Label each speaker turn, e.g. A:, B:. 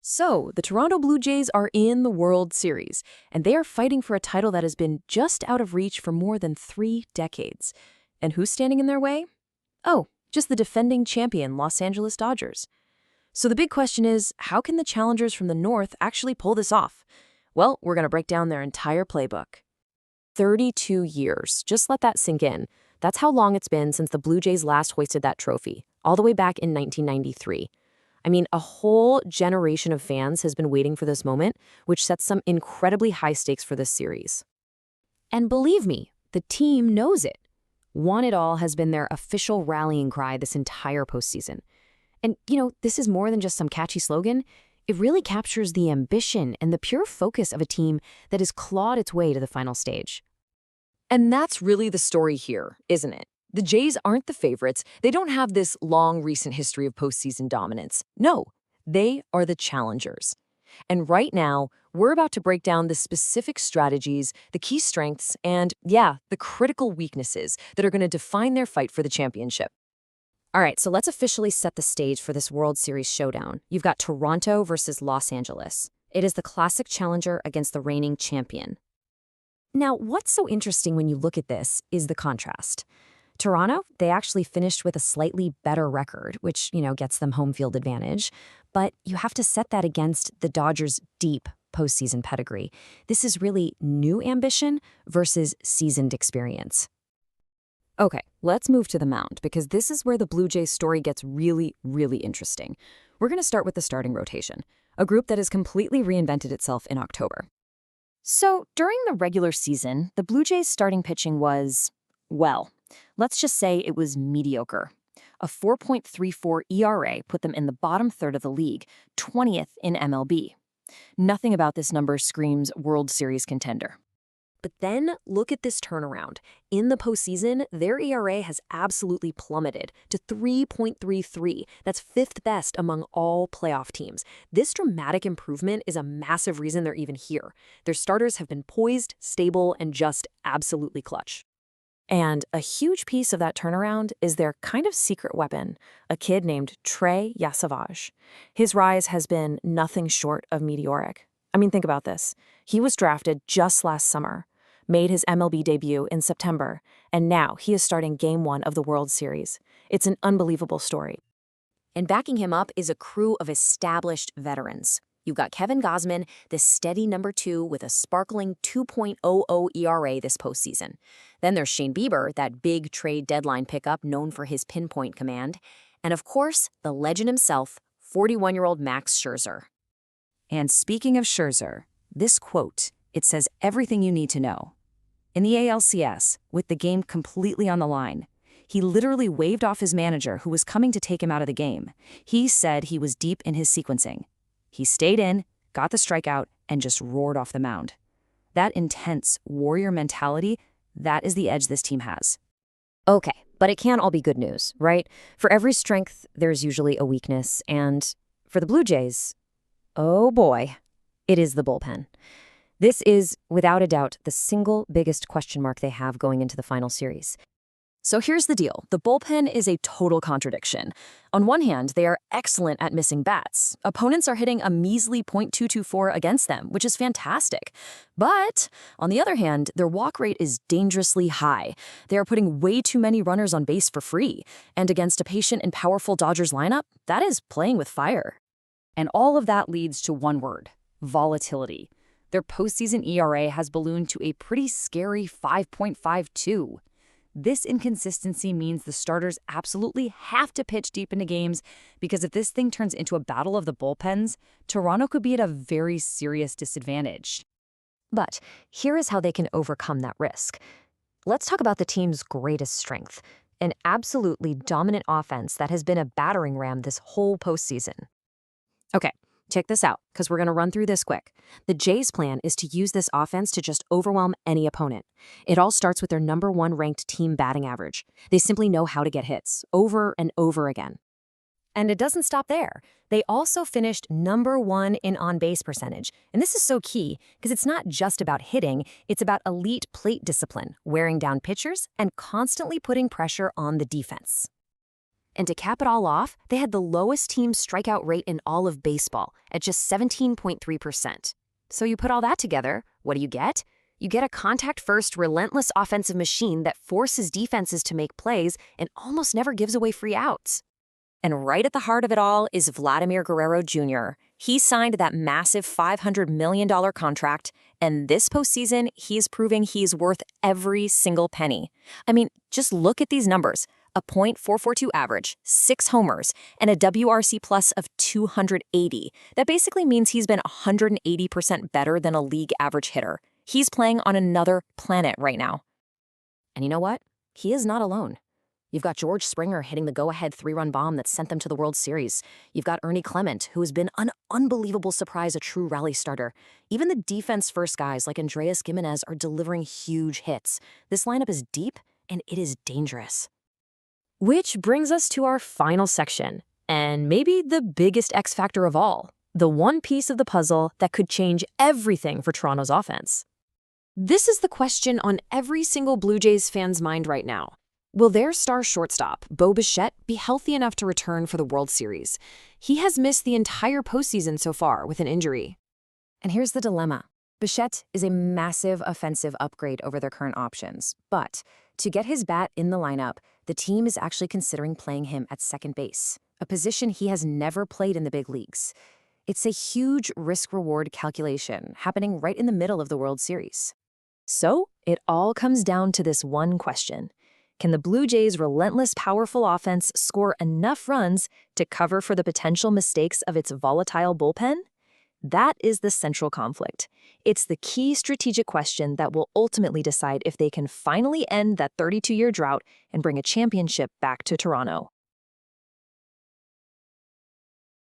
A: So, the Toronto Blue Jays are in the World Series, and they are fighting for a title that has been just out of reach for more than 3 decades. And who's standing in their way? Oh, just the defending champion Los Angeles Dodgers. So the big question is, how can the challengers from the North actually pull this off? Well, we're going to break down their entire playbook. 32 years. Just let that sink in. That's how long it's been since the Blue Jays last hoisted that trophy, all the way back in 1993. I mean, a whole generation of fans has been waiting for this moment, which sets some incredibly high stakes for this series. And believe me, the team knows it. Want It All has been their official rallying cry this entire postseason. And, this is more than just some catchy slogan. It really captures the ambition and the pure focus of a team that has clawed its way to the final stage. And that's really the story here, isn't it? The Jays aren't the favorites. They don't have this long recent history of postseason dominance. No, they are the challengers. And right now, we're about to break down the specific strategies, the key strengths, and, the critical weaknesses that are going to define their fight for the championship. All right, so let's officially set the stage for this World Series showdown. You've got Toronto versus Los Angeles. It is the classic challenger against the reigning champion. Now, what's so interesting when you look at this is the contrast. Toronto, they actually finished with a slightly better record, which, gets them home field advantage. But you have to set that against the Dodgers' deep postseason pedigree. This is really new ambition versus seasoned experience. Okay, let's move to the mound, because this is where the Blue Jays story gets really, really interesting. We're going to start with the starting rotation, a group that has completely reinvented itself in October. So, during the regular season, the Blue Jays' starting pitching was, well, let's just say it was mediocre. A 4.34 ERA put them in the bottom third of the league, 20th in MLB. Nothing about this number screams World Series contender. But then look at this turnaround. In the postseason, their ERA has absolutely plummeted to 3.33. That's 5th best among all playoff teams. This dramatic improvement is a massive reason they're even here. Their starters have been poised, stable, and just absolutely clutch. And a huge piece of that turnaround is their kind of secret weapon, a kid named Trey Yesavage. His rise has been nothing short of meteoric. I mean, think about this. He was drafted just last summer, made his MLB debut in September, and now he is starting Game 1 of the World Series. It's an unbelievable story. And backing him up is a crew of established veterans. You've got Kevin Gausman, the steady number 2 with a sparkling 2.00 ERA this postseason. Then there's Shane Bieber, that big trade deadline pickup known for his pinpoint command. And of course, the legend himself, 41-year-old Max Scherzer. And speaking of Scherzer, this quote, it says everything you need to know. In the ALCS, with the game completely on the line, he literally waved off his manager who was coming to take him out of the game. He said he was deep in his sequencing. He stayed in, got the strikeout, and just roared off the mound. That intense warrior mentality, that is the edge this team has. Okay, but it can't all be good news, right? For every strength, there's usually a weakness, and for the Blue Jays, oh boy, it is the bullpen. This is, without a doubt, the single biggest question mark they have going into the final series. So here's the deal. The bullpen is a total contradiction. On one hand, they are excellent at missing bats. Opponents are hitting a measly .224 against them, which is fantastic. But on the other hand, their walk rate is dangerously high. They are putting way too many runners on base for free. And against a patient and powerful Dodgers lineup, that is playing with fire. And all of that leads to one word: volatility. Their postseason ERA has ballooned to a pretty scary 5.52. This inconsistency means the starters absolutely have to pitch deep into games, because if this thing turns into a battle of the bullpens, Toronto could be at a very serious disadvantage. But here is how they can overcome that risk. Let's talk about the team's greatest strength, an absolutely dominant offense that has been a battering ram this whole postseason. Okay, check this out, because we're going to run through this quick. The Jays' plan is to use this offense to just overwhelm any opponent. It all starts with their number 1 ranked team batting average. They simply know how to get hits, over and over again. And it doesn't stop there. They also finished number 1 in on-base percentage. And this is so key, because it's not just about hitting, it's about elite plate discipline, wearing down pitchers, and constantly putting pressure on the defense. And to cap it all off, they had the lowest team strikeout rate in all of baseball at just 17.3%. So you put all that together, what do you get? You get a contact-first, relentless offensive machine that forces defenses to make plays and almost never gives away free outs. And right at the heart of it all is Vladimir Guerrero Jr. He signed that massive $500 million contract, and this postseason, he's proving he's worth every single penny. I mean, just look at these numbers. A .442 average, 6 homers, and a WRC plus of 280. That basically means he's been 180% better than a league average hitter. He's playing on another planet right now. And you know what? He is not alone. You've got George Springer hitting the go-ahead 3-run bomb that sent them to the World Series. You've got Ernie Clement, who has been an unbelievable surprise, a true rally starter. Even the defense-first guys like Andreas Gimenez are delivering huge hits. This lineup is deep, and it is dangerous. Which brings us to our final section, and maybe the biggest X factor of all, the one piece of the puzzle that could change everything for Toronto's offense. This is the question on every single Blue Jays fan's mind right now. Will their star shortstop, Bo Bichette, be healthy enough to return for the World Series? He has missed the entire postseason so far with an injury. And here's the dilemma. Bichette is a massive offensive upgrade over their current options, but to get his bat in the lineup, the team is actually considering playing him at second base, a position he has never played in the big leagues. It's a huge risk-reward calculation happening right in the middle of the World Series. So it all comes down to this one question. Can the Blue Jays' relentless, powerful offense score enough runs to cover for the potential mistakes of its volatile bullpen? That is the central conflict. It's the key strategic question that will ultimately decide if they can finally end that 32-year drought and bring a championship back to Toronto.